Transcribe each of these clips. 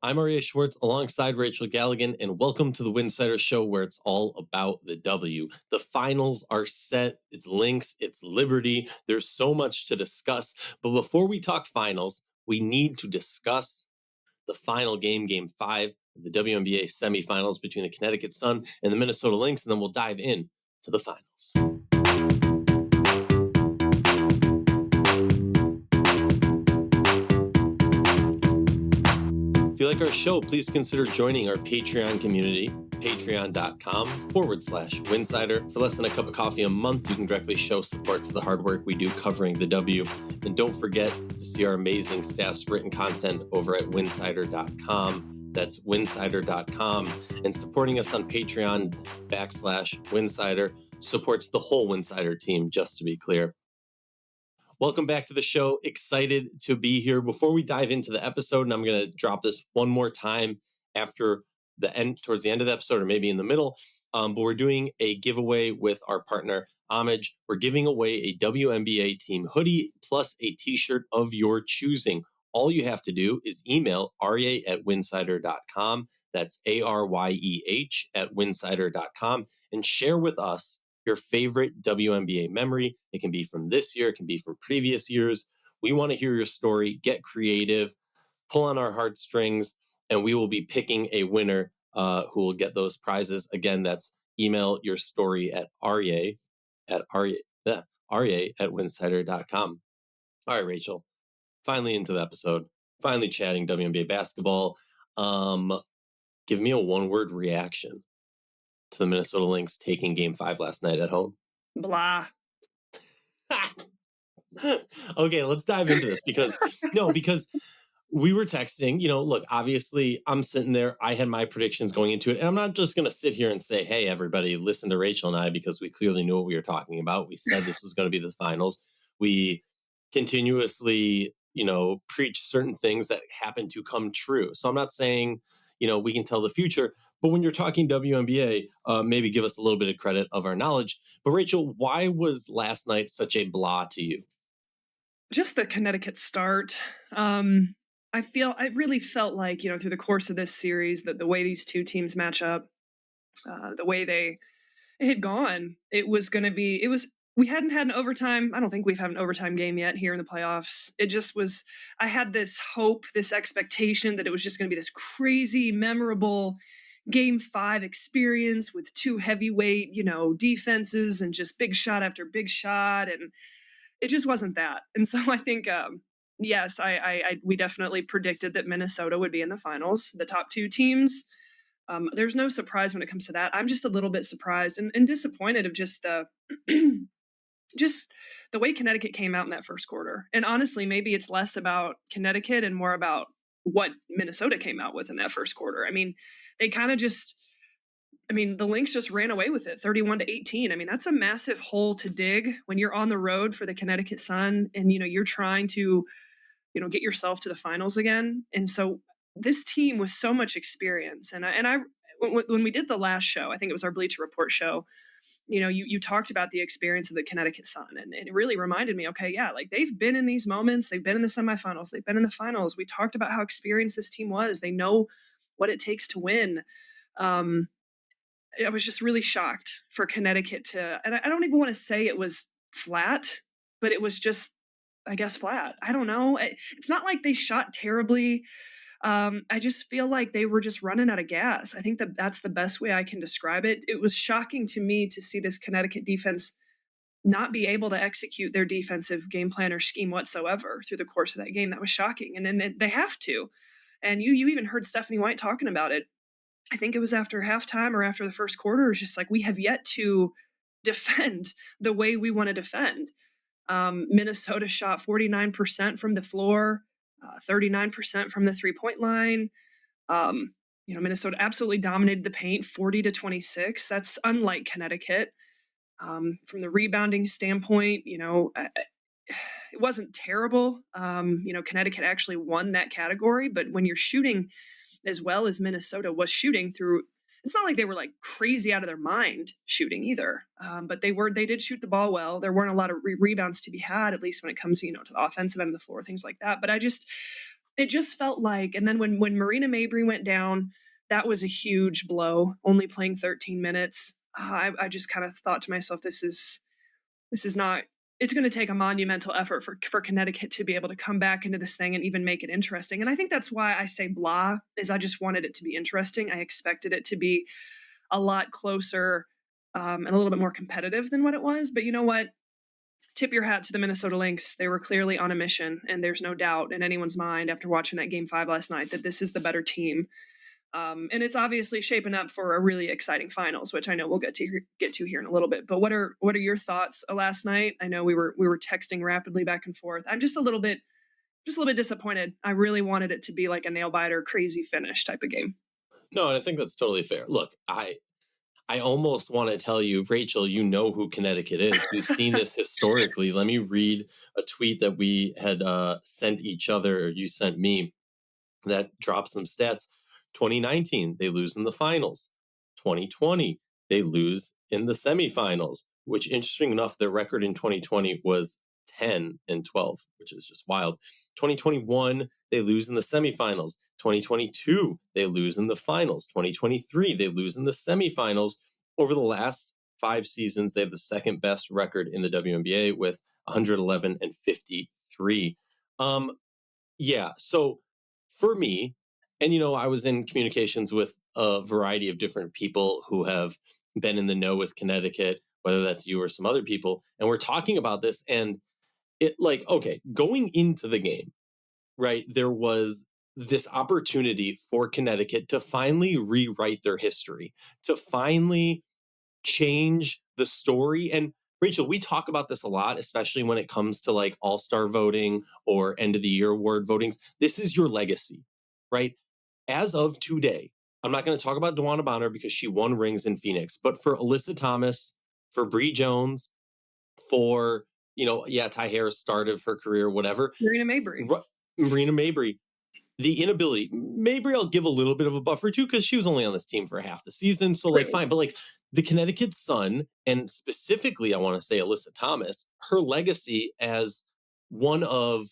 I'm Aria Schwartz alongside Rachel Galligan, and welcome to the Winsidr Show, where it's all about the W. The finals are set. It's Lynx, it's Liberty. There's so much to discuss. But before we talk finals, we need to discuss the final game, Game 5 of the WNBA semifinals between the Connecticut Sun and the Minnesota Lynx, and then we'll dive in to the finals. If you like our show, please consider joining our Patreon community, patreon.com/Winsidr. For less than a cup of coffee a month, you can directly show support for the hard work we do covering the W. And don't forget to see our amazing staff's written content over at winsidr.com. That's winsidr.com. And supporting us on Patreon /Winsidr supports the whole Winsidr team, just to be clear. Welcome back to the show. Excited to be here. Before we dive into the episode, and I'm going to drop this one more time after the end, towards the end of the episode, or maybe in the middle, but we're doing a giveaway with our partner, Homage. We're giving away a WNBA team hoodie plus a t-shirt of your choosing. All you have to do is email aryeh@winsidr.com. That's ARYEH@winsidr.com, and share with us your favorite WNBA memory. It can be from this year, it can be from previous years. We want to hear your story. Get creative, pull on our heartstrings, and we will be picking a winner who will get those prizes. Again, that's email your story at aryeh@winsidr.com. All right, Rachel, finally into the episode, finally chatting WNBA basketball. Give me a one-word reaction to the Minnesota Lynx taking Game 5 last night at home. Blah. Okay, let's dive into this because we were texting, look, obviously I'm sitting there. I had my predictions going into it. And I'm not just going to sit here and say, hey, everybody, listen to Rachel and I, because we clearly knew what we were talking about. We said this was going to be the finals. We continuously, preach certain things that happen to come true. So I'm not saying, we can tell the future. But when you're talking WNBA, maybe give us a little bit of credit of our knowledge. But Rachel, why was last night such a blah to you? Just the Connecticut start. I really felt like, through the course of this series, that the way these two teams match up, the way it had gone, we hadn't had an overtime. I don't think we've had an overtime game yet here in the playoffs. It just was, I had this hope, this expectation that it was just going to be this crazy, memorable Game 5 experience with two heavyweight, defenses and just big shot after big shot. And it just wasn't that. And so I think, yes, we definitely predicted that Minnesota would be in the finals, the top two teams. There's no surprise when it comes to that. I'm just a little bit surprised and disappointed of just just the way Connecticut came out in that first quarter. And honestly, maybe it's less about Connecticut and more about what Minnesota came out with in that first quarter. I mean, they kind of the Lynx just ran away with it, 31-18. I mean, that's a massive hole to dig when you're on the road for the Connecticut Sun and, you're trying to, get yourself to the finals again. And so this team with so much experience. When we did the last show, I think it was our Bleacher Report show, you talked about the experience of the Connecticut Sun, and it really reminded me, okay, yeah, like they've been in these moments, they've been in the semifinals, they've been in the finals. We talked about how experienced this team was. They know what it takes to win. I was just really shocked for Connecticut and I don't even want to say it was flat, but it was just, I guess, flat. I don't know. It's not like they shot terribly. I just feel like they were just running out of gas. I think that's the best way I can describe it. It was shocking to me to see this Connecticut defense not be able to execute their defensive game plan or scheme whatsoever through the course of that game. That was shocking. And then they have to. And you even heard Stephanie White talking about it. I think it was after halftime or after the first quarter. It's just like, we have yet to defend the way we want to defend. Minnesota shot 49% from the floor, 39% from the 3-point line. Minnesota absolutely dominated the paint, 40-26. That's unlike Connecticut. From the rebounding standpoint, it wasn't terrible. Connecticut actually won that category, but when you're shooting as well as Minnesota was shooting through, it's not like they were like crazy out of their mind shooting either. But they did shoot the ball well. There weren't a lot of rebounds to be had, at least when it comes to, to the offensive end of the floor, things like that. But it just felt like, and then when Marina Mabrey went down, that was a huge blow, only playing 13 minutes. I just kind of thought to myself, this is not, it's going to take a monumental effort for Connecticut to be able to come back into this thing and even make it interesting. And I think that's why I say blah, is I just wanted it to be interesting. I expected it to be a lot closer and a little bit more competitive than what it was. But you know what? Tip your hat to the Minnesota Lynx. They were clearly on a mission, and there's no doubt in anyone's mind after watching that Game 5 last night that this is the better team. And it's obviously shaping up for a really exciting finals, which I know we'll get to here in a little bit. But what are your thoughts last night? I know we were texting rapidly back and forth. I'm just a little bit disappointed. I really wanted it to be like a nail biter, crazy finish type of game. No, and I think that's totally fair. Look, I almost want to tell you, Rachel, you know who Connecticut is. We've seen this historically. Let me read a tweet that we had sent each other, or you sent me, that drops some stats. 2019, they lose in the finals. 2020, they lose in the semifinals, which, interesting enough, their record in 2020 was 10-12, which is just wild. 2021, they lose in the semifinals. 2022, they lose in the finals. 2023, they lose in the semifinals. Over the last 5 seasons, they have the second best record in the WNBA with 111-53. Yeah, so for me, and I was in communications with a variety of different people who have been in the know with Connecticut, whether that's you or some other people, and we're talking about this, and it, like, okay, going into the game, right, there was this opportunity for Connecticut to finally rewrite their history, to finally change the story. And Rachel, we talk about this a lot, especially when it comes to like all-star voting or end of the year award votings. This is your legacy, right? As of today, I'm not going to talk about DeWanna Bonner because she won rings in Phoenix, but for Alyssa Thomas, for Bree Jones, for, Ty Harris, start of her career, whatever. Marina Mabrey. The inability, Mabry, I'll give a little bit of a buffer to because she was only on this team for half the season. So, like, fine. But, like, the Connecticut Sun, and specifically, I want to say Alyssa Thomas, her legacy as one of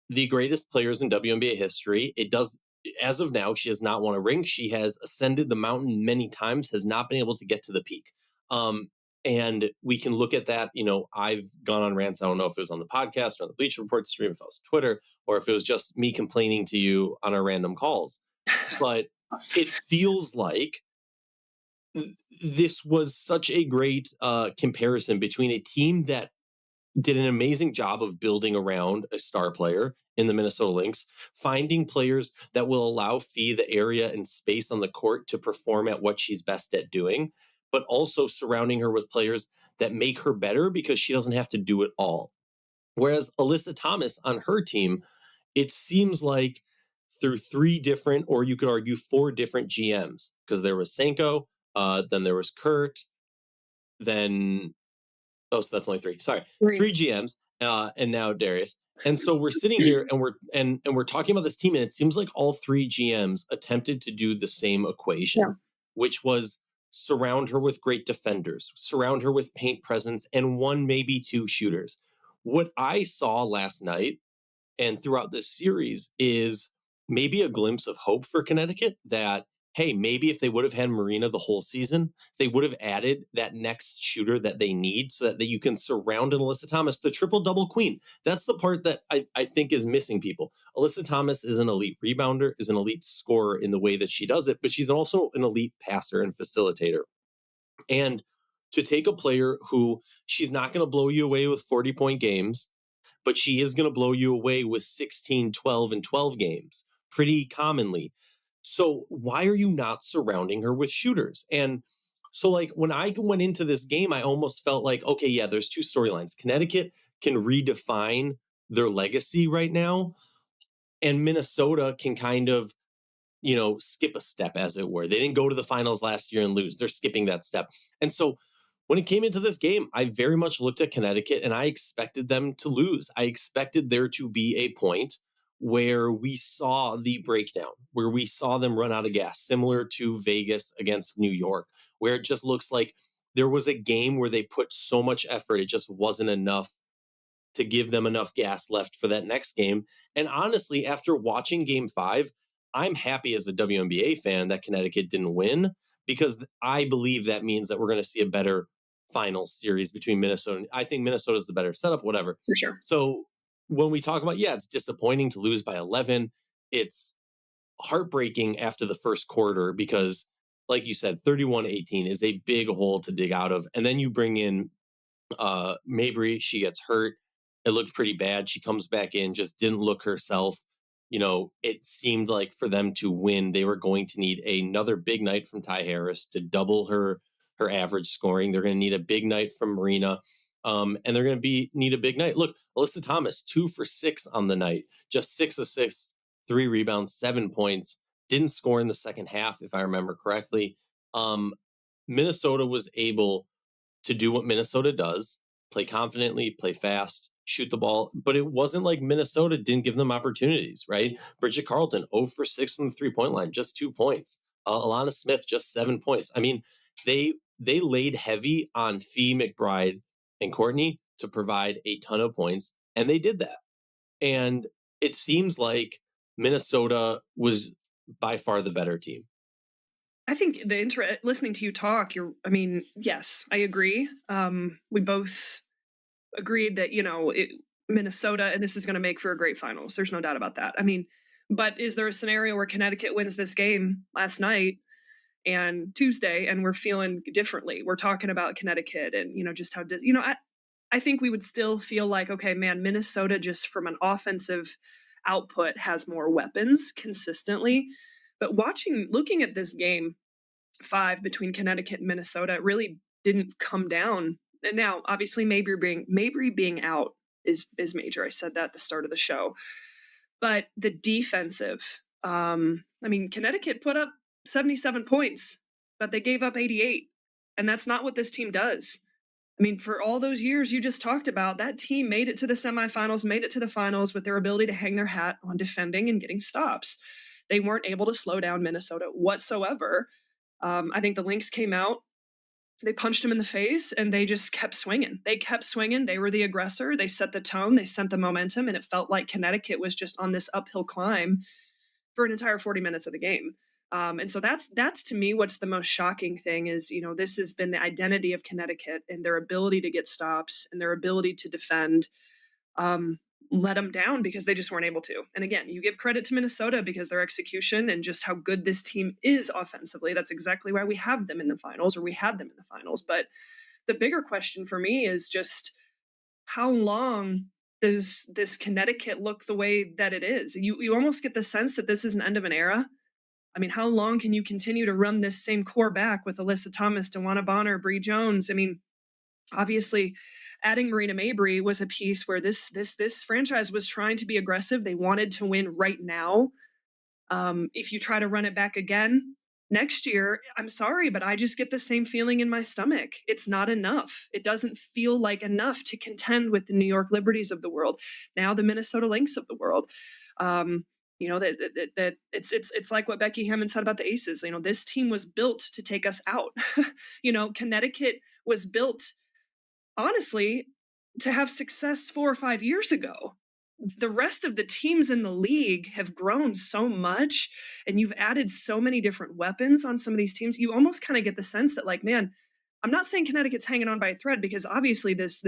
the greatest players in WNBA history, it does, as of now, she has not won a ring. She has ascended the mountain many times, has not been able to get to the peak. And we can look at that. I've gone on rants. I don't know if it was on the podcast or on the Bleacher Report stream, if it was Twitter, or if it was just me complaining to you on our random calls. But it feels like this was such a great comparison between a team that did an amazing job of building around a star player in the Minnesota Lynx, finding players that will allow Phee the area and space on the court to perform at what she's best at doing, but also surrounding her with players that make her better because she doesn't have to do it all. Whereas Alyssa Thomas on her team, it seems like through 3 different, or you could argue 4 different GMs, because there was Senko, then there was Kurt, then, so that's only 3. Sorry, 3 GMs, and now Darius. And so we're sitting here and we're talking about this team, and it seems like all 3 GMs attempted to do the same equation, which was surround her with great defenders, surround her with paint presence, and 1, maybe 2 shooters. What I saw last night and throughout this series is maybe a glimpse of hope for Connecticut that, hey, maybe if they would have had Marina the whole season, they would have added that next shooter that they need so that you can surround an Alyssa Thomas, the triple-double queen. That's the part that I think is missing people. Alyssa Thomas is an elite rebounder, is an elite scorer in the way that she does it, but she's also an elite passer and facilitator. And to take a player who she's not going to blow you away with 40-point games, but she is going to blow you away with 16, 12, and 12 games pretty commonly. So why are you not surrounding her with shooters? And so, like, when I went into this game, I almost felt like, okay, yeah, there's 2 storylines. Connecticut can redefine their legacy right now, and Minnesota can kind of, skip a step, as it were. They didn't go to the finals last year and lose. They're skipping that step. And so when it came into this game, I very much looked at Connecticut and I expected them to lose. I expected there to be a point where we saw the breakdown, where we saw them run out of gas, similar to Vegas against New York, where it just looks like there was a game where they put so much effort, it just wasn't enough to give them enough gas left for that next game. And honestly, after watching game 5, I'm happy as a WNBA fan that Connecticut didn't win, because I believe that means that we're going to see a better final series between Minnesota. I think Minnesota's the better setup, whatever. For sure. So when we talk about, it's disappointing to lose by 11. It's heartbreaking after the first quarter because, like you said, 31-18 is a big hole to dig out of. And then you bring in Mabry, she gets hurt. It looked pretty bad. She comes back in, just didn't look herself. It seemed like for them to win, they were going to need another big night from Ty Harris to double her average scoring. They're going to need a big night from Marina. And they're going to need a big night. Look, Alyssa Thomas, 2 for 6 on the night, just 6 assists, 3 rebounds, 7 points. Didn't score in the second half, if I remember correctly. Minnesota was able to do what Minnesota does, play confidently, play fast, shoot the ball. But it wasn't like Minnesota didn't give them opportunities, right? Bridget Carlton, 0 for 6 from the three-point line, just 2 points. Alana Smith, just 7 points. I mean, they laid heavy on Phee, McBride, and Courtney to provide a ton of points, and they did that. And it seems like Minnesota was by far the better team. I think listening to you talk, yes, I agree. We both agreed that, Minnesota, and this is going to make for a great finals. There's no doubt about that. But is there a scenario where Connecticut wins this game last night and Tuesday, and we're feeling differently? We're talking about Connecticut and, just how, I think we would still feel like, okay, man, Minnesota just from an offensive output has more weapons consistently. But looking at this game 5 between Connecticut and Minnesota, it really didn't come down. And now, obviously, Mabry being out is major. I said that at the start of the show. But the defensive, Connecticut put up 77 points, but they gave up 88. And that's not what this team does. For all those years you just talked about, that team made it to the semifinals, made it to the finals with their ability to hang their hat on defending and getting stops. They weren't able to slow down Minnesota whatsoever. I think the Lynx came out, they punched them in the face, and they just kept swinging. They kept swinging. They were the aggressor. They set the tone. They sent the momentum, and it felt like Connecticut was just on this uphill climb for an entire 40 minutes of the game. And so that's to me what's the most shocking thing is, this has been the identity of Connecticut and their ability to get stops and their ability to defend. Let them down because they just weren't able to. And again, you give credit to Minnesota because their execution and just how good this team is offensively. That's exactly why we have them in the finals, or we had them in the finals. But the bigger question for me is just how long does this Connecticut look the way that it is? You almost get the sense that this is an end of an era. How long can you continue to run this same core back with Alyssa Thomas, DeWanna Bonner, Bree Jones? Obviously, adding Marina Mabry was a piece where this franchise was trying to be aggressive. They wanted to win right now. If you try to run it back again next year, I'm sorry, but I just get the same feeling in my stomach. It's not enough. It doesn't feel like enough to contend with the New York Liberties of the world, now the Minnesota Lynx of the world. That it's like what Becky Hammond said about the Aces. This team was built to take us out. Connecticut was built, honestly, to have success 4 or 5 years ago. The rest of the teams in the league have grown so much, and you've added so many different weapons on some of these teams. You almost kind of get the sense that, like, man, I'm not saying Connecticut's hanging on by a thread, because obviously this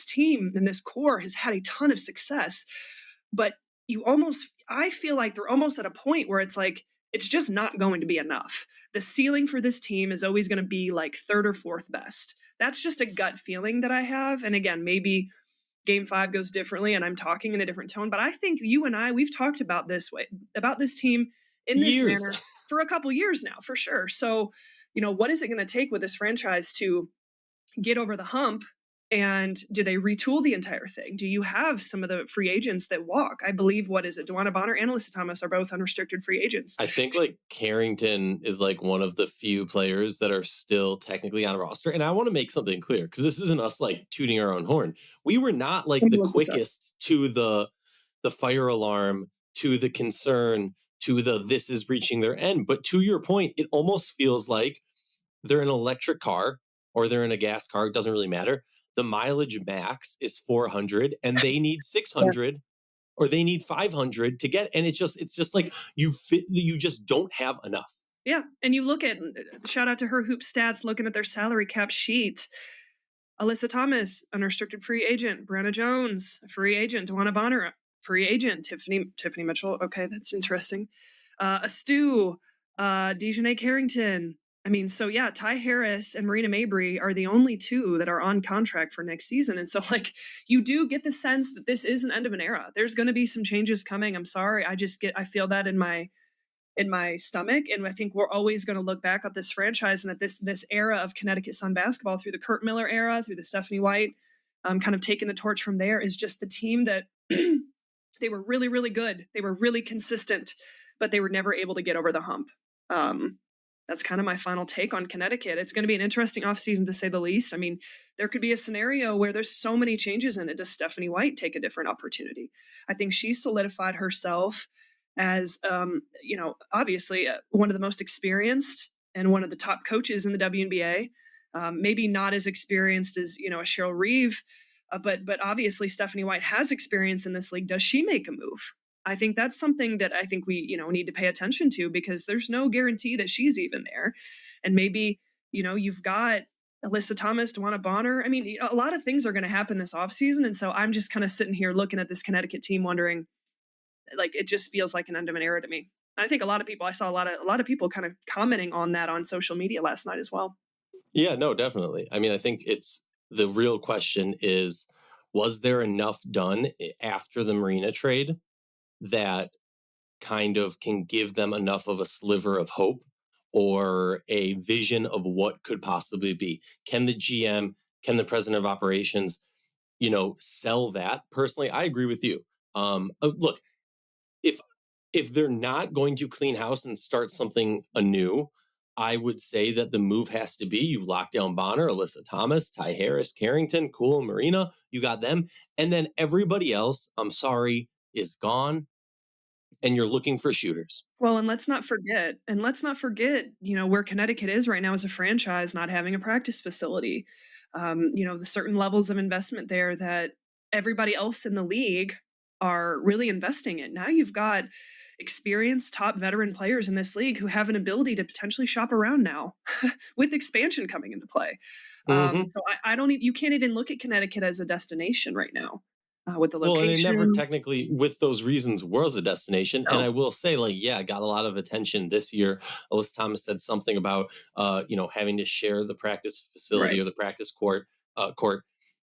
team and this core has had a ton of success, but I feel like they're almost at a point where it's like, it's just not going to be enough. The ceiling for this team is always going to be like 3rd or 4th best. That's just a gut feeling that I have. And again, maybe game 5 goes differently and I'm talking in a different tone, but I think you and we've talked about this team in this manner for a couple years now, for sure. So, what is it going to take with this franchise to get over the hump? And do they retool the entire thing? Do you have some of the free agents that walk? I believe, DeWanna Bonner and Alyssa Thomas are both unrestricted free agents. I think Carrington is one of the few players that are still technically on a roster. And I want to make something clear, because this isn't us tooting our own horn. We were not the quickest to the fire alarm, to the concern, to this is reaching their end. But to your point, it almost feels like they're in an electric car or they're in a gas car. It doesn't really matter. the mileage max is 400 and they need 600 or they need 500 to get, and it's just like you just don't have enough. Yeah. And you look at, shout out to Her Hoop Stats, looking at their salary cap sheet. Alyssa Thomas, unrestricted free agent. Brianna Jones, free agent. Dewana Bonner, free agent. Tiffany Mitchell. Okay, that's interesting. Stu, Dejanay Carrington. I mean, so yeah, Ty Harris and Marina Mabry are the only two that are on contract for next season. And so, like, you do get the sense that this is an end of an era. There's going to be some changes coming. I'm sorry. I feel that in my stomach. And I think we're always going to look back at this franchise and at this era of Connecticut Sun basketball through the Kurt Miller era, through the Stephanie White, kind of taking the torch from there, is just the team that they were really, really good. They were really consistent, but they were never able to get over the hump. That's kind of my final take on Connecticut. It's going to be an interesting offseason, to say the least. I mean, there could be a scenario where there's so many changes in it. Does Stephanie White take a different opportunity? I think she solidified herself as, obviously one of the most experienced and one of the top coaches in the WNBA. Maybe not as experienced as, a Cheryl Reeve, but obviously Stephanie White has experience in this league. Does she make a move? I think that's something that I think we, need to pay attention to, because there's no guarantee that she's even there. And maybe, you've got Alyssa Thomas, Dewana Bonner. I mean, a lot of things are going to happen this offseason. And so I'm just kind of sitting here looking at this Connecticut team wondering, like, it just feels like an end of an era to me. I think I saw a lot of people kind of commenting on that on social media last night as well. Yeah, no, definitely. I mean, I think the real question is, was there enough done after the Marina trade that kind of can give them enough of a sliver of hope or a vision of what could possibly be? Can the GM, can the president of operations, sell that? Personally, I agree with you. Look, if they're not going to clean house and start something anew, I would say that the move has to be, you lock down Bonner, Alyssa Thomas, Ty Harris, Carrington, cool, Marina, you got them. And then everybody else, I'm sorry, is gone. And you're looking for shooters. Well, and let's not forget, where Connecticut is right now as a franchise, not having a practice facility. The certain levels of investment there that everybody else in the league are really investing in. Now you've got experienced top veteran players in this league who have an ability to potentially shop around now with expansion coming into play. So you can't even look at Connecticut as a destination right now. With the location. Well, and it never technically, with those reasons, was a destination. No. And I will say, got a lot of attention this year. Alyssa Thomas said something about, having to share the practice facility or the practice court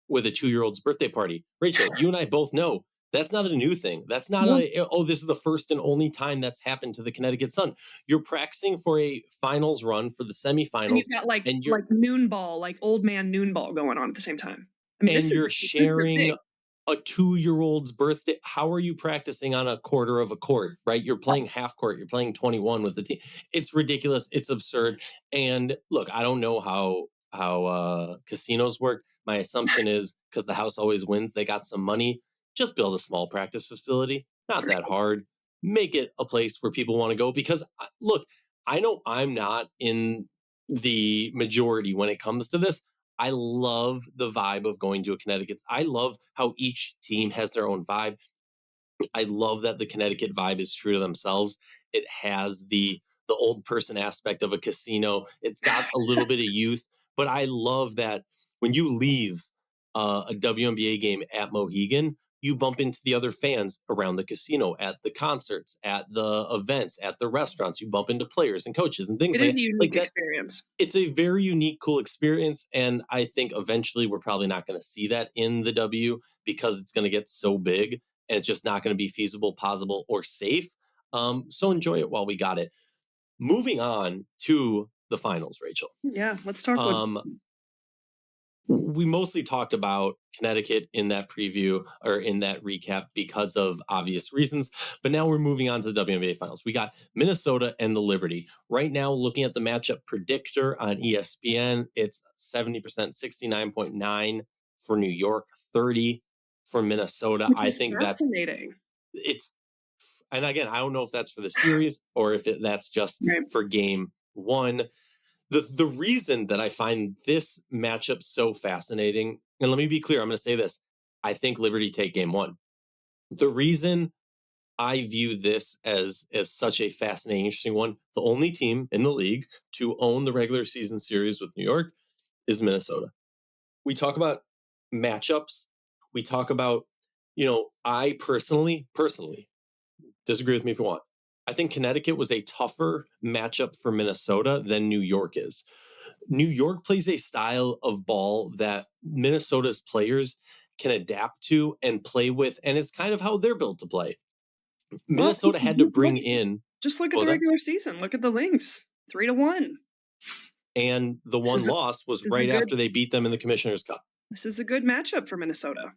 with a 2-year-old's birthday party. Rachel, you and I both know that's not a new thing. That's not this is the first and only time that's happened to the Connecticut Sun. You're practicing for a finals run for the semifinals. And you've got like noon ball, like old man noon ball going on at the same time. I mean, and you're sharing a 2-year-old's birthday. How are you practicing on a quarter of a court, right? You're playing half court. You're playing 21 with the team. It's ridiculous. It's absurd. And look, I don't know how casinos work. My assumption is because the house always wins, they got some money. Just build a small practice facility. Not that hard. Make it a place where people want to go. Because look, I know I'm not in the majority when it comes to this. I love the vibe of going to a Connecticut. I love how each team has their own vibe. I love that the Connecticut vibe is true to themselves. It has the old person aspect of a casino. It's got a little bit of youth, but I love that when you leave a WNBA game at Mohegan, you bump into the other fans around the casino, at the concerts, at the events, at the restaurants. You bump into players and coaches and things like that. It is a unique experience. It's a very unique, cool experience. And I think eventually we're probably not going to see that in the W because it's going to get so big and it's just not going to be feasible, possible, or safe. So enjoy it while we got it. Moving on to the finals, Rachel. Yeah, let's talk. We mostly talked about Connecticut in that preview or in that recap because of obvious reasons. But now we're moving on to the WNBA finals. We got Minnesota and the Liberty. Right now, looking at the matchup predictor on ESPN, it's 70%, 69.9 for New York, 30 for Minnesota. I think fascinating. And again, I don't know if that's for the series or if that's just for game one. The reason that I find this matchup so fascinating And let me be clear, I'm going to say this. I think Liberty take game one. The reason I view this as such a fascinating, interesting one, the only team in the league to own the regular season series with New York is Minnesota. We talk about matchups. We talk about, I personally, disagree with me if you want. I think Connecticut was a tougher matchup for Minnesota than New York is. New York plays a style of ball that Minnesota's players can adapt to and play with, and it's kind of how they're built to play. Minnesota had to bring in. Just look at the regular season. Look at the Lynx, 3-1. And the one loss was right after they beat them in the Commissioner's Cup. This is a good matchup for Minnesota.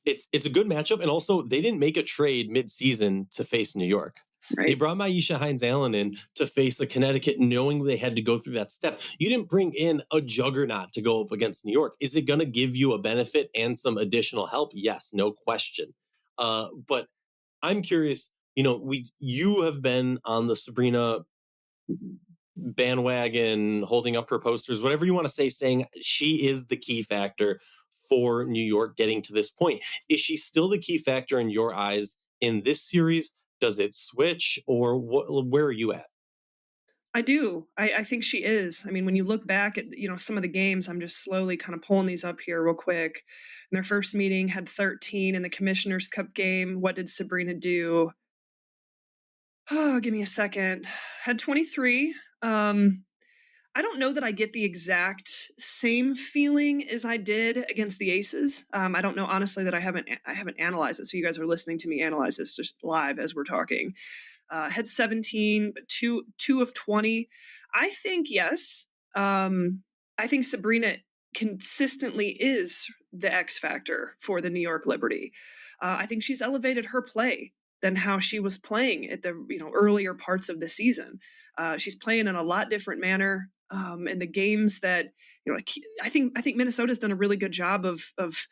It's a good matchup, and also they didn't make a trade mid-season to face New York. Right. They brought Maisha Hines-Allen in to face the Connecticut, knowing they had to go through that step. You didn't bring in a juggernaut to go up against New York. Is it going to give you a benefit and some additional help? Yes, no question. But I'm curious. You have been on the Sabrina bandwagon, holding up her posters, whatever you want to say, saying she is the key factor for New York getting to this point. Is she still the key factor in your eyes in this series? Does it switch, or where are you at? I do. I think she is. I mean, when you look back at, some of the games, I'm just slowly kind of pulling these up here real quick. In their first meeting had 13 in the Commissioner's Cup game. What did Sabrina do? Oh, give me a second. Had 23. I don't know that I get the exact same feeling as I did against the Aces. I don't know, honestly, that I haven't analyzed it. So you guys are listening to me analyze this just live as we're talking. Had 17, but two of 20. I think, yes. I think Sabrina consistently is the X factor for the New York Liberty. I think she's elevated her play than how she was playing at the earlier parts of the season. She's playing in a lot different manner. In the games that I think Minnesota's done a really good job of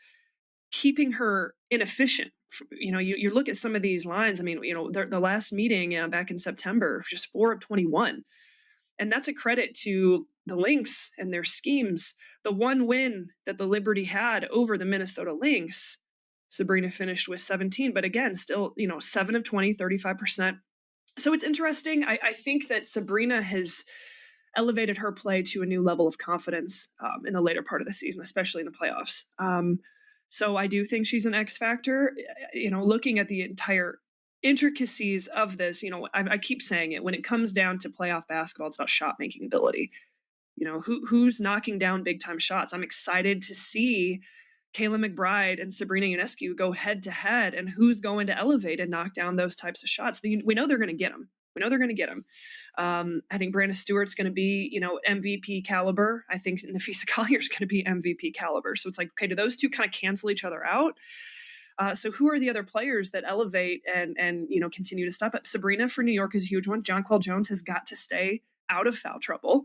keeping her inefficient. You look at some of these lines. I mean, the last meeting back in September, just 4 of 21, and that's a credit to the Lynx and their schemes. The one win that the Liberty had over the Minnesota Lynx, Sabrina finished with 17, but again, still 7 of 20, 35%. So it's interesting. I think that Sabrina has elevated her play to a new level of confidence in the later part of the season, especially in the playoffs. So I do think she's an X factor. Looking at the entire intricacies of this, I keep saying it, when it comes down to playoff basketball, it's about shot making ability. Who's knocking down big time shots. I'm excited to see Kayla McBride and Sabrina Ionescu go head to head, and who's going to elevate and knock down those types of shots. We know they're going to get them. I think Brandon Stewart's going to be, MVP caliber. I think Nafisa Collier's going to be MVP caliber. So it's like, okay, do those two kind of cancel each other out? So who are the other players that elevate and continue to step up? Sabrina for New York is a huge one. Jonquel Jones has got to stay out of foul trouble.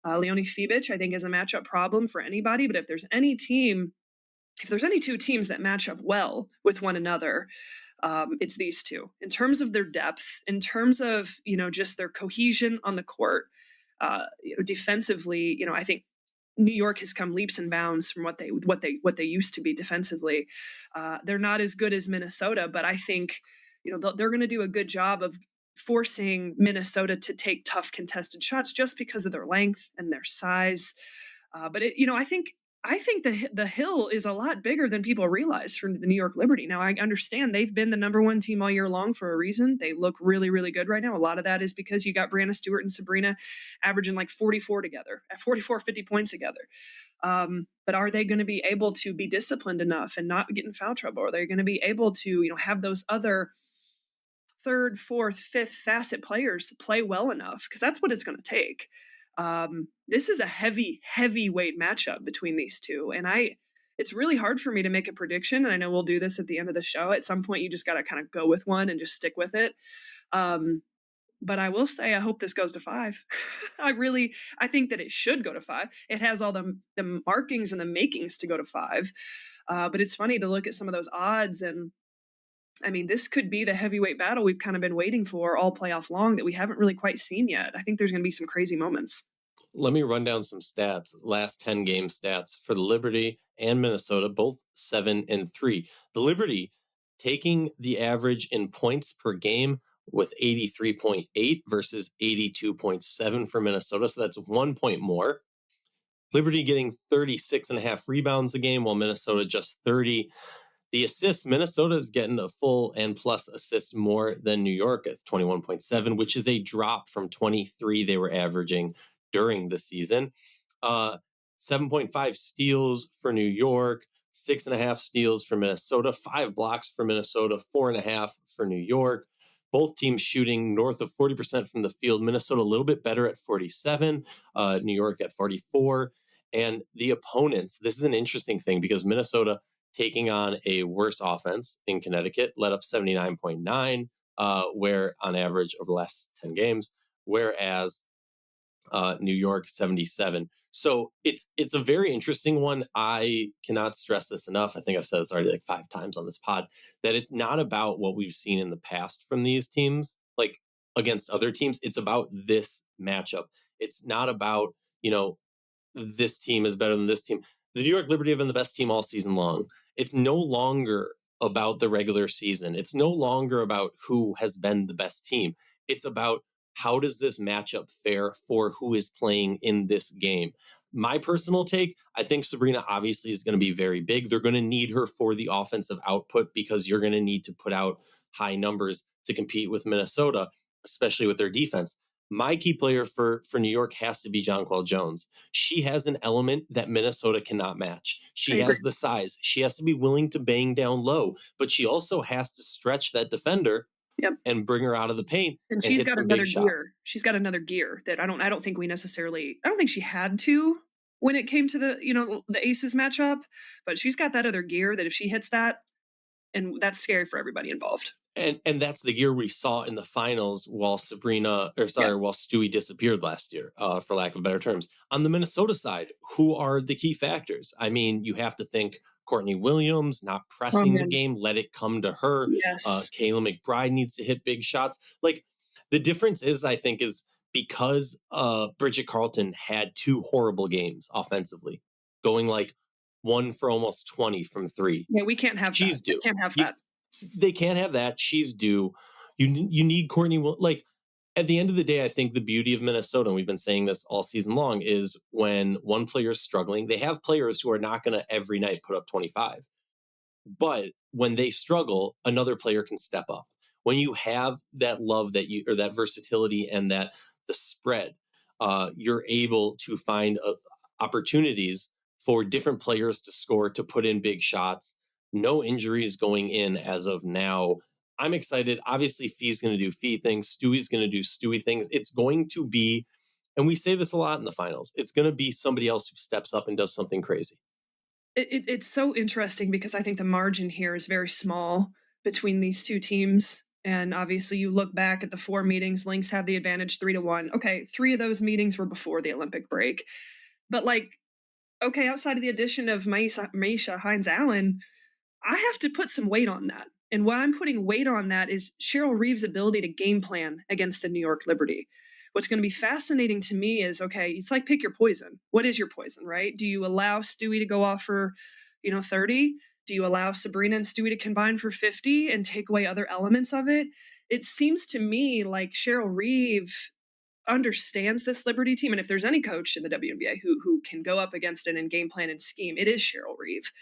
Leonie Fibic, I think, is a matchup problem for anybody. But if there's any two teams that match up well with one another, it's these two. In terms of their depth, in terms of just their cohesion on the court, defensively, I think New York has come leaps and bounds from what they used to be defensively. They're not as good as Minnesota, but I think they're going to do a good job of forcing Minnesota to take tough contested shots just because of their length and their size. But I think the hill is a lot bigger than people realize for the New York Liberty. Now, I understand they've been the number one team all year long for a reason. They look really, really good right now. A lot of that is because you got Brianna Stewart and Sabrina averaging like 44 together, at 44, 50 points together. But are they going to be able to be disciplined enough and not get in foul trouble? Are they going to be able to, have those other third, fourth, fifth facet players play well enough? Because that's what it's going to take. This is a heavyweight matchup between these two. And it's really hard for me to make a prediction. And I know we'll do this at the end of the show. At some point, you just got to kind of go with one and just stick with it. But I will say, I hope this goes to 5. I think that it should go to 5. It has all the markings and the makings to go to 5. But it's funny to look at some of those odds. And I mean, this could be the heavyweight battle we've kind of been waiting for all playoff long that we haven't really quite seen yet. I think there's going to be some crazy moments. Let me run down some stats, last 10 game stats for the Liberty and Minnesota, both 7-3. The Liberty taking the average in points per game with 83.8 versus 82.7 for Minnesota. So that's 1 point more. Liberty getting 36.5 rebounds a game, while Minnesota just 30. The assists, Minnesota is getting a full and plus assists more than New York at 21.7, which is a drop from 23 they were averaging during the season. 7.5 steals for New York, 6.5 steals for Minnesota, 5 blocks for Minnesota, 4.5 for New York. Both teams shooting north of 40% from the field. Minnesota a little bit better at 47, New York at 44. And the opponents, this is an interesting thing because Minnesota taking on a worse offense in Connecticut, led up 79.9, where on average over the last 10 games, whereas New York 77. So it's a very interesting one. I cannot stress this enough. I think I've said this already like 5 times on this pod, that it's not about what we've seen in the past from these teams, like against other teams. It's about this matchup. It's not about, this team is better than this team. The New York Liberty have been the best team all season long. It's no longer about the regular season. It's no longer about who has been the best team. It's about how does this matchup fare for who is playing in this game. My personal take, I think Sabrina obviously is going to be very big. They're going to need her for the offensive output because you're going to need to put out high numbers to compete with Minnesota, especially with their defense. My key player for New York has to be Jonquel Jones. She has an element that Minnesota cannot match. She has the size. She has to be willing to bang down low, but she also has to stretch that defender and bring her out of the paint. And she's got another gear. She's got another gear that I don't think she had to when it came to the Aces matchup, but she's got that other gear that if she hits that, and that's scary for everybody involved. And that's the gear we saw in the finals while Stewie disappeared last year, for lack of better terms. On the Minnesota side, who are the key factors? I mean, you have to think Courtney Williams not pressing the game, let it come to her. Yes. Kayla McBride needs to hit big shots. Like, the difference is, I think, is because Bridget Carlton had 2 horrible games offensively, going like 1 for almost 20 from 3. Yeah, we can't have She's that. due. We can't have that. They can't have that. She's due. You need Courtney. Like, at the end of the day, I think the beauty of Minnesota, and we've been saying this all season long, is when one player is struggling, they have players who are not going to every night put up 25. But when they struggle, another player can step up. When you have that love or that versatility and that the spread, you're able to find opportunities for different players to score, to put in big shots. No injuries going in as of now. I'm excited. Obviously, Fee's going to do Phee things. Stewie's going to do Stewie things. It's going to be, and we say this a lot in the finals, it's going to be somebody else who steps up and does something crazy. It's so interesting because I think the margin here is very small between these two teams. And obviously, you look back at the 4 meetings, Lynx have the advantage 3-1. Okay, 3 of those meetings were before the Olympic break. But outside of the addition of Maisha Hines-Allen, I have to put some weight on that. And what I'm putting weight on that is Cheryl Reeves' ability to game plan against the New York Liberty. What's going to be fascinating to me is, okay, it's like pick your poison. What is your poison, right? Do you allow Stewie to go off for, 30? Do you allow Sabrina and Stewie to combine for 50 and take away other elements of it? It seems to me like Cheryl Reeves understands this Liberty team. And if there's any coach in the WNBA who can go up against it and game plan and scheme, it is Cheryl Reeves.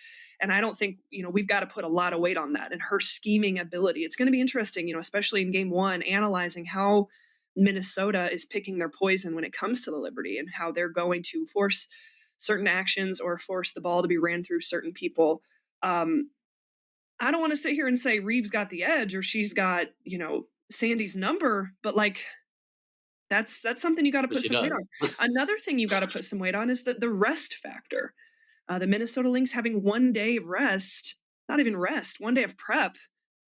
And I don't think, we've got to put a lot of weight on that and her scheming ability. It's going to be interesting, especially in game 1, analyzing how Minnesota is picking their poison when it comes to the Liberty and how they're going to force certain actions or force the ball to be ran through certain people. I don't want to sit here and say Reeves got the edge or she's got, Sandy's number, but that's something you got to put some weight on. Another thing you got to put some weight on is the rest factor. The Minnesota Lynx having 1 day of rest, not even rest, 1 day of prep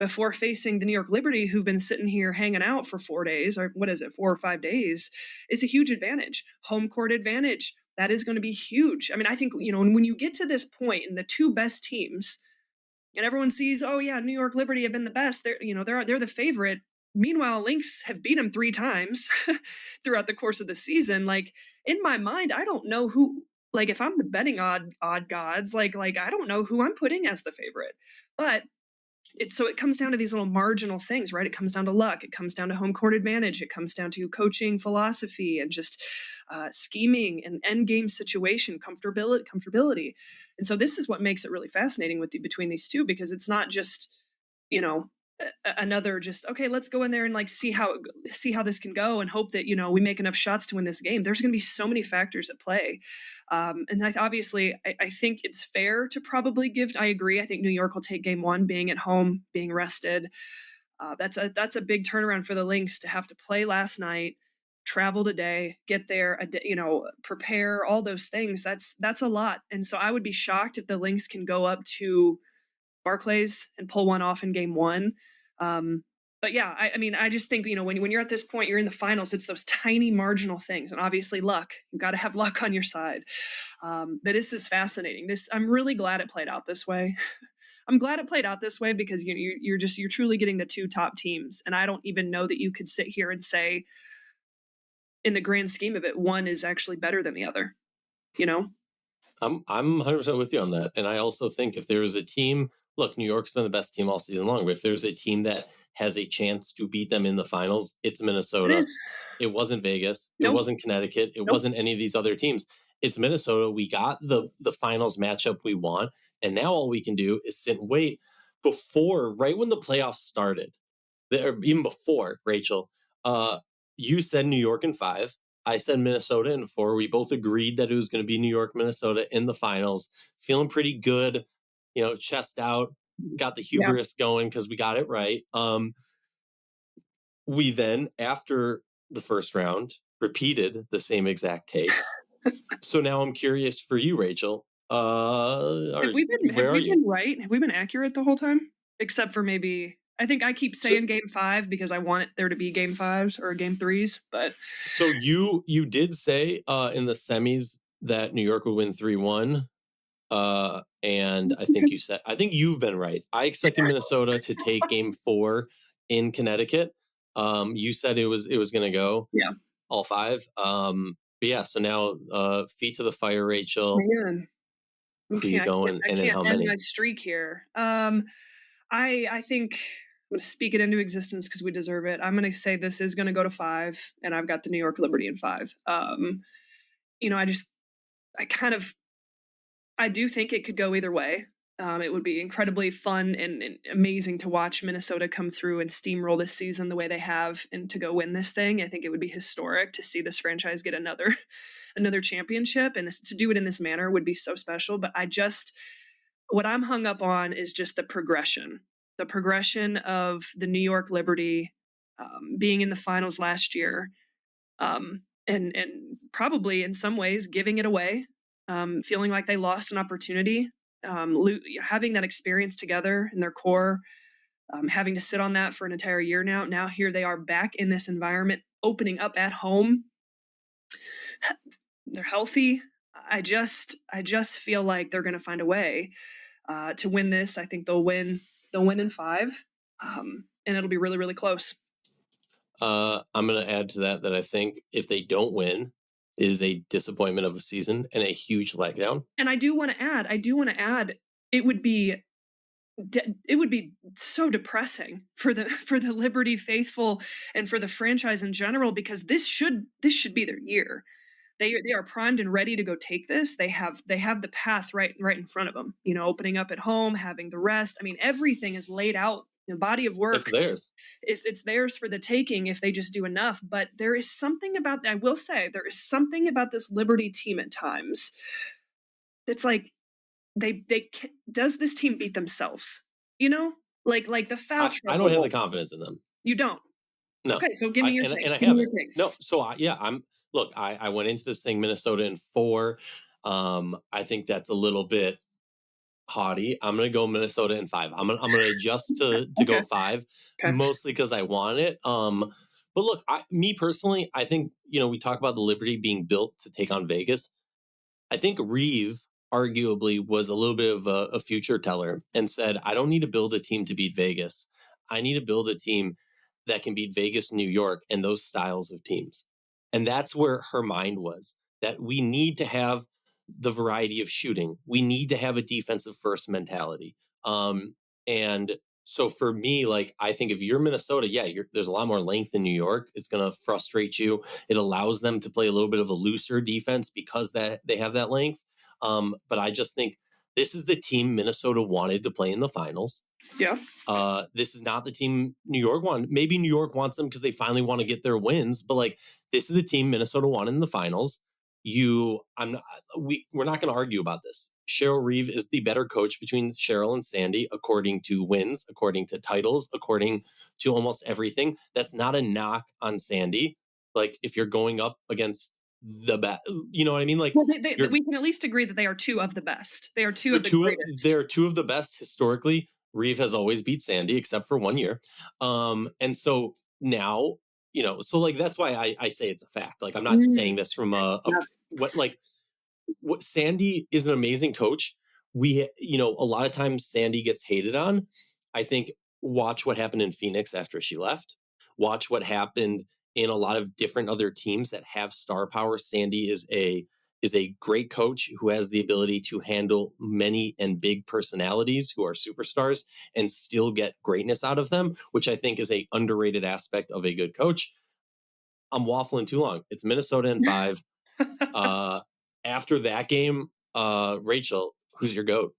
before facing the New York Liberty, who've been sitting here hanging out for 4 days, or 4 or 5 days, is a huge advantage. Home court advantage, that is going to be huge. I mean, I think, when you get to this point and the 2 best teams, and everyone sees, oh yeah, New York Liberty have been the best, they're the favorite. Meanwhile, Lynx have beat them 3 times throughout the course of the season. In my mind, I don't know who like if I'm the betting odd gods, like I don't know who I'm putting as the favorite. But it comes down to these little marginal things, right? It comes down to luck. It comes down to home court advantage. It comes down to coaching philosophy and just scheming and end game situation comfortability. And so this is what makes it really fascinating between these two, because it's not just, you know, another just, okay, let's go in there and like see how this can go and hope that, we make enough shots to win this game. There's going to be so many factors at play. And obviously I think it's fair to probably I agree. I think New York will take game one, being at home, being rested. That's a big turnaround for the Lynx to have to play last night, travel today, get there, prepare, all those things. That's a lot. And so I would be shocked if the Lynx can go up to Barclays and pull one off in game one. But yeah, I just think, when you're at this point, you're in the finals, it's those tiny marginal things, and obviously luck. You've got to have luck on your side. But this is fascinating. I'm really glad it played out this way. I'm glad it played out this way because you're truly getting the two top teams. And I don't even know that you could sit here and say, in the grand scheme of it, one is actually better than the other. I'm 100% with you on that. And I also think if there is a team, look, New York's been the best team all season long, but if there's a team that has a chance to beat them in the finals, it's Minnesota. It wasn't Vegas. Nope. It wasn't Connecticut. It wasn't any of these other teams. It's Minnesota. We got the finals matchup we want. And now all we can do is sit and wait. Right when the playoffs started, or even before, Rachel, you said New York in 5. I said Minnesota in 4. We both agreed that it was going to be New York, Minnesota in the finals. Feeling pretty good, chest out, got the hubris going because we got it right. We then, after the first round, repeated the same exact takes. So now I'm curious for you, Rachel. Have we been right? Have we been accurate the whole time? Except for maybe, I think I keep saying game 5 because I want there to be game 5s or game 3s. But so you did say in the semis that New York would win 3-1. And I think you've been right. I expected Minnesota to take game 4 in Connecticut. You said it was going to go all 5. But yeah, so now feet to the fire, Rachel. Man. Who are you going and then how many? I can't end my streak here. I think I'm going to speak it into existence because we deserve it. I'm going to say this is going to go to 5, and I've got the New York Liberty in 5. I do think it could go either way. It would be incredibly fun and amazing to watch Minnesota come through and steamroll this season the way they have and to go win this thing. I think it would be historic to see this franchise get another championship, and to do it in this manner would be so special. But what I'm hung up on is just the progression of the New York Liberty being in the finals last year, and probably in some ways giving it away, feeling like they lost an opportunity, having that experience together in their core, having to sit on that for an entire year now. Now here they are back in this environment, opening up at home. They're healthy. I just feel like they're going to find a way to win this. I think they'll win in 5, and it'll be really, really close. I'm going to add to that I think if they don't win, it is a disappointment of a season and a huge letdown. And I do want to add, it would be so depressing for the Liberty faithful and for the franchise in general, because this should be their year. They are primed and ready to go take this. They have the path right in front of them. Opening up at home, having the rest. I mean, everything is laid out. The body of work. It's theirs. It's theirs for the taking if they just do enough. But there is something about, I will say, there is something about this Liberty team at times that's like, does this team beat themselves? Like the foul trouble. I don't have the confidence in them. You don't? No. Okay, so give me your thing. And I haven't. No, so I went into this thing Minnesota in 4. I think that's a little bit haughty. I'm going to go Minnesota in 5. I'm going to adjust to go 5, mostly because I want it. But look, me personally, I think, we talk about the Liberty being built to take on Vegas. I think Reeve arguably was a little bit of a future teller and said, I don't need to build a team to beat Vegas. I need to build a team that can beat Vegas, New York, and those styles of teams. And that's where her mind was, that we need to have the variety of shooting. We need to have a defensive first mentality. And so for me, like, I think if you're Minnesota, yeah, there's a lot more length in New York. It's going to frustrate you. It allows them to play a little bit of a looser defense because that they have that length. But I just think this is the team Minnesota wanted to play in the finals. Yeah. This is not the team New York wanted. Maybe New York wants them because they finally want to get their wins, but like, this is the team Minnesota wanted in the finals. We're not going to argue about this. Cheryl Reeve is the better coach between Cheryl and Sandy, according to wins, according to titles, according to almost everything. That's not a knock on Sandy. Like, if you're going up against the best, you know what I mean? Like, Well, we can at least agree that they are two of the best. They are two of the greatest. They're two of the best historically. Reeve has always beat Sandy except for 1 year. And so now, so like, that's why I say it's a fact. Like, I'm not saying this from what Sandy is an amazing coach. A lot of times Sandy gets hated on. I think watch what happened in Phoenix after she left. Watch what happened in a lot of different other teams that have star power. Sandy is a great coach who has the ability to handle many and big personalities who are superstars and still get greatness out of them, which I think is a underrated aspect of a good coach. I'm waffling too long. It's Minnesota in 5. After that game, Rachel, who's your GOAT?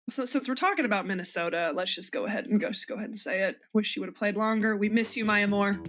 So since we're talking about Minnesota, let's just go ahead and say it. Wish you would have played longer. We miss you, Maya Moore.